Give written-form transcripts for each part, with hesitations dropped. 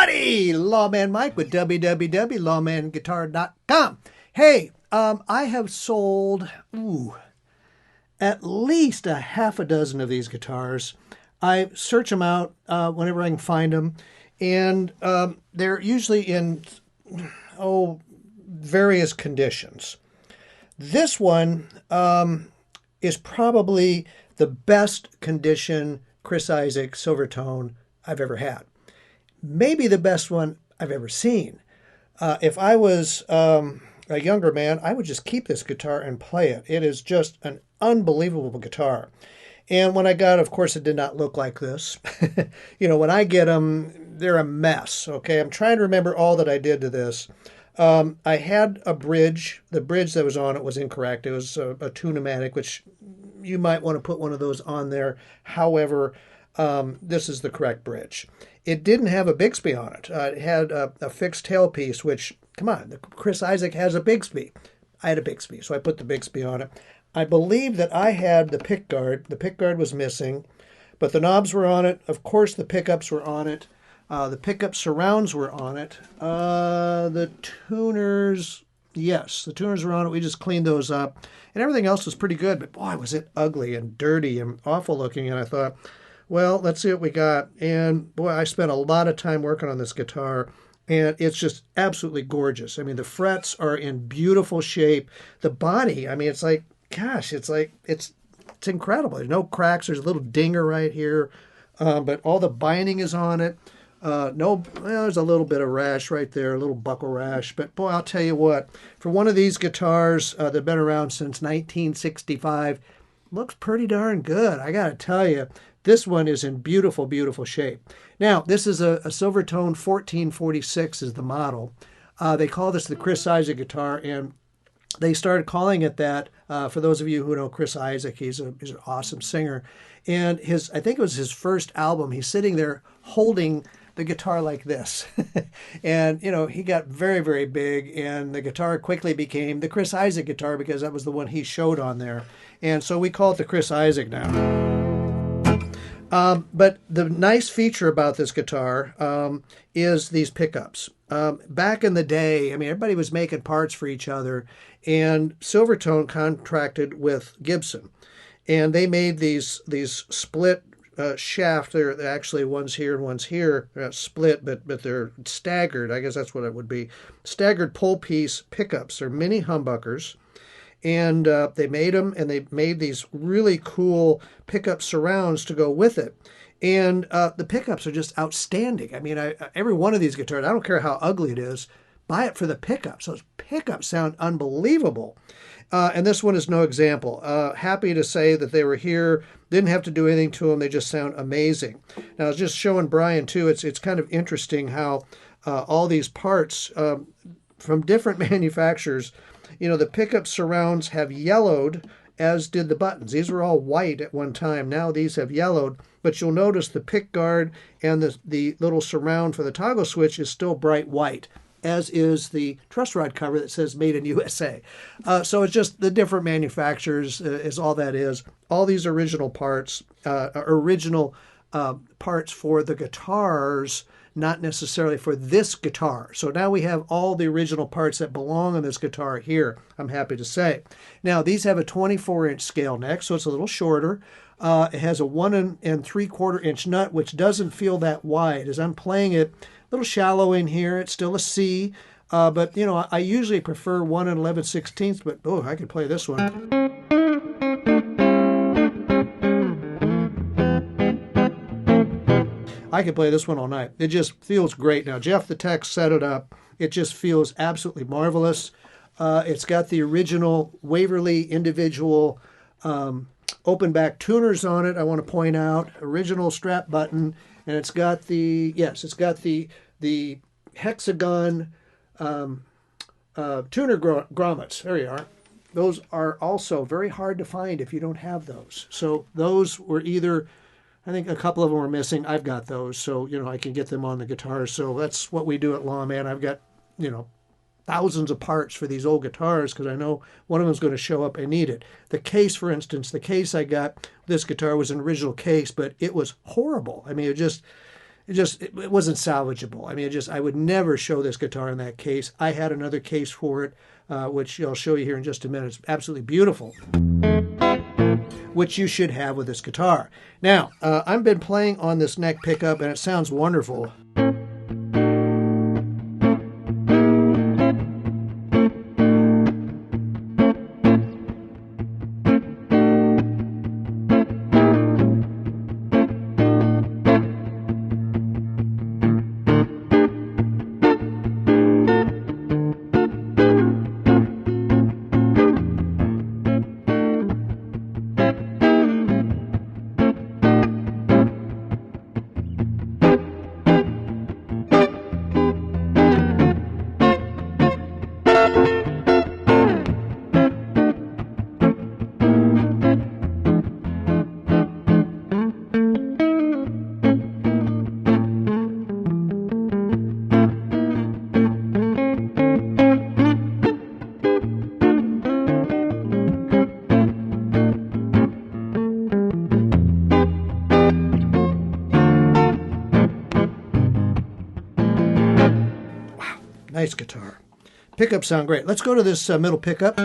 everybody! Lawman Mike with www.lawmanguitar.com. Hey, I have sold at least a half a dozen of these guitars. I search them out whenever I can find them, and they're usually in various conditions. This one is probably the best condition Chris Isaak Silvertone I've ever had. Maybe the best one I've ever seen. If I was a younger man, I would just keep this guitar and play it. It is just an unbelievable guitar. And when I got it, of course, it did not look like this. When I get them, they're a mess. Okay, I'm trying to remember all that I did to this. I had a bridge. The bridge that was on it was incorrect. It was a tune-o-matic, which you might want to put one of those on there. However, this is the correct bridge. It didn't have a Bixby on it. It had a fixed tailpiece, which, come on, Chris Isaak has a Bixby. I had a Bixby, so I put the Bixby on it. I believe that I had the pick guard. The pick guard was missing, but the knobs were on it. Of course, the pickups were on it. The pickup surrounds were on it. The tuners, yes, the tuners were on it. We just cleaned those up, and everything else was pretty good. But boy, was it ugly and dirty and awful looking. And I thought, well, let's see what we got. And boy, I spent a lot of time working on this guitar, and it's just absolutely gorgeous. I mean, the frets are in beautiful shape. The body, I mean, it's like, gosh, it's incredible. There's no cracks. There's a little dinger right here, but all the binding is on it. There's a little bit of rash right there, a little buckle rash. But boy, I'll tell you what, for one of these guitars that have been around since 1965, looks pretty darn good. I got to tell you, this one is in beautiful, beautiful shape. Now, this is a Silvertone 1446 is the model. They call this the Chris Isaak guitar, and they started calling it that. For those of you who know Chris Isaak, he's an awesome singer. And I think it was his first album, he's sitting there holding the guitar like this. And, he got very, very big, and the guitar quickly became the Chris Isaak guitar because that was the one he showed on there. And so we call it the Chris Isaak now. But the nice feature about this guitar is these pickups. Back in the day, I mean, everybody was making parts for each other, and Silvertone contracted with Gibson, and they made these split shaft. They're actually one's here and one's here, split, but they're staggered. I guess that's what it would be. Staggered pull piece pickups. They're mini humbuckers. And they made them, and they made these really cool pickup surrounds to go with it. And the pickups are just outstanding. I mean, every one of these guitars, I don't care how ugly it is, buy it for the pickups. Those pickups sound unbelievable. And this one is no example. Happy to say that they were here. Didn't have to do anything to them. They just sound amazing. Now, I was just showing Brian, too. It's kind of interesting how all these parts from different manufacturers, the pickup surrounds have yellowed, as did the buttons. These were all white at one time. Now these have yellowed, but you'll notice the pick guard and the little surround for the toggle switch is still bright white, as is the truss rod cover that says Made in USA. So it's just the different manufacturers is all that is. All these original parts for the guitars, not necessarily for this guitar. So now we have all the original parts that belong on this guitar here, I'm happy to say. Now, these have a 24-inch scale neck, so it's a little shorter. It has a 1 3/4 inch nut, which doesn't feel that wide. As I'm playing it, a little shallow in here. It's still a C, but, I usually prefer 1 11/16, but, I could play this one. I could play this one all night. It just feels great. Now, Jeff the Tech set it up. It just feels absolutely marvelous. It's got the original Waverly individual open back tuners on it, I want to point out. Original strap button. And it's got the hexagon tuner grommets. There you are. Those are also very hard to find if you don't have those. So those were either, I think a couple of them were missing. I've got those, so, I can get them on the guitar. So that's what we do at Lawman. I've got, thousands of parts for these old guitars because I know one of them is going to show up and need it. The case, for instance, the case I got, this guitar was an original case, but it was horrible. I mean, it wasn't salvageable. I mean, I would never show this guitar in that case. I had another case for it, which I'll show you here in just a minute. It's absolutely beautiful, which you should have with this guitar. Now, I've been playing on this neck pickup, and it sounds wonderful. Nice guitar. Pickups sound great. Let's go to this middle pickup. If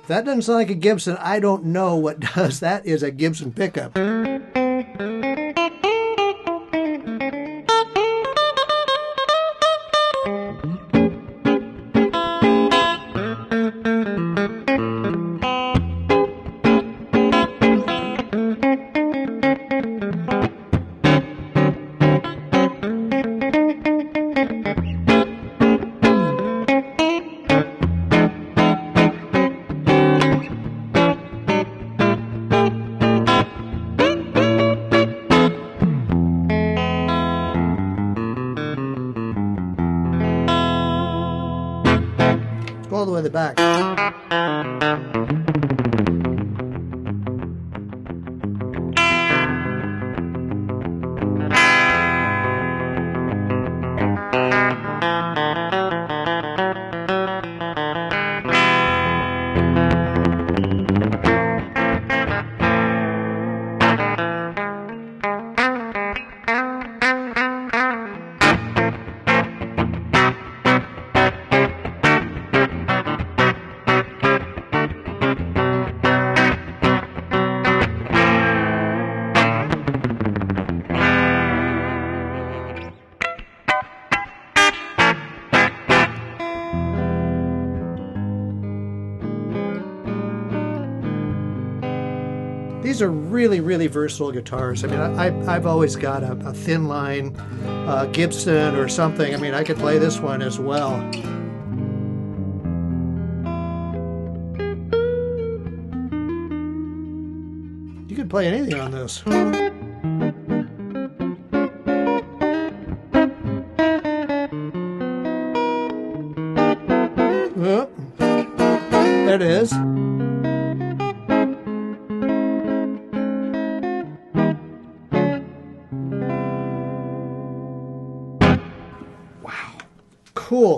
that doesn't sound like a Gibson, I don't know what does. That is a Gibson pickup. Go all the way to the back. These are really, really versatile guitars. I mean, I've always got a thin line Gibson or something. I mean, I could play this one as well. You could play anything on this. Oh, there it is.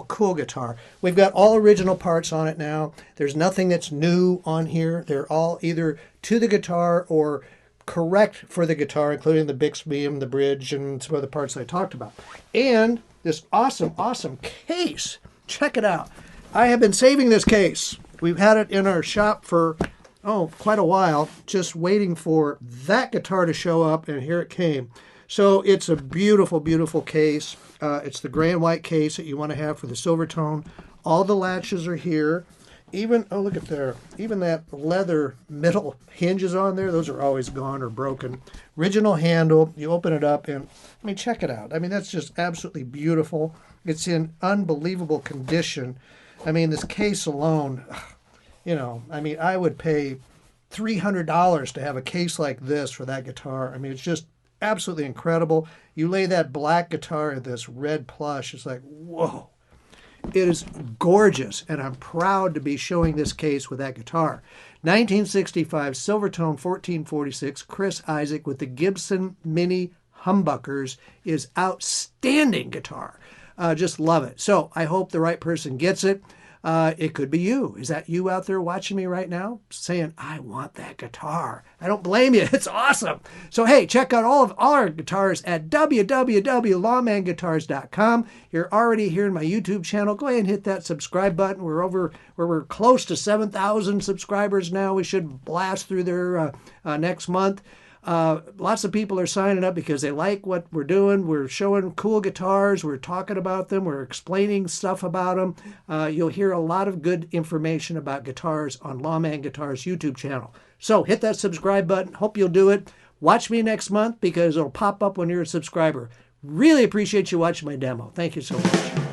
Cool guitar. We've got all original parts on it now. There's nothing that's new on here. They're all either to the guitar or correct for the guitar, including the Bixby, the bridge, and some other parts I talked about. And this awesome case. Check it out. I have been saving this case. We've had it in our shop for, quite a while, just waiting for that guitar to show up, and here it came. So it's a beautiful, beautiful case. It's the gray and white case that you want to have for the Silvertone. All the latches are here. Even, look at there. Even that leather middle hinges on there, those are always gone or broken. Original handle. You open it up and, I mean, check it out. I mean, that's just absolutely beautiful. It's in unbelievable condition. I mean, this case alone, I mean, I would pay $300 to have a case like this for that guitar. I mean, it's just absolutely incredible. You lay that black guitar in this red plush, it's like, whoa. It is gorgeous, and I'm proud to be showing this case with that guitar. 1965 Silvertone 1446 Chris Isaak with the Gibson Mini Humbuckers is outstanding guitar. Just love it. So I hope the right person gets it. It could be you. Is that you out there watching me right now saying, I want that guitar? I don't blame you. It's awesome. So, hey, check out all our guitars at www.lawmanguitars.com. You're already here in my YouTube channel. Go ahead and hit that subscribe button. We're close to 7,000 subscribers now. We should blast through there next month. Lots of people are signing up because they like what we're doing. We're showing cool guitars. We're talking about them. We're explaining stuff about them. You'll hear a lot of good information about guitars on Lawman Guitars YouTube channel. So hit that subscribe button. Hope you'll do it. Watch me next month because it'll pop up when you're a subscriber. Really appreciate you watching my demo. Thank you so much.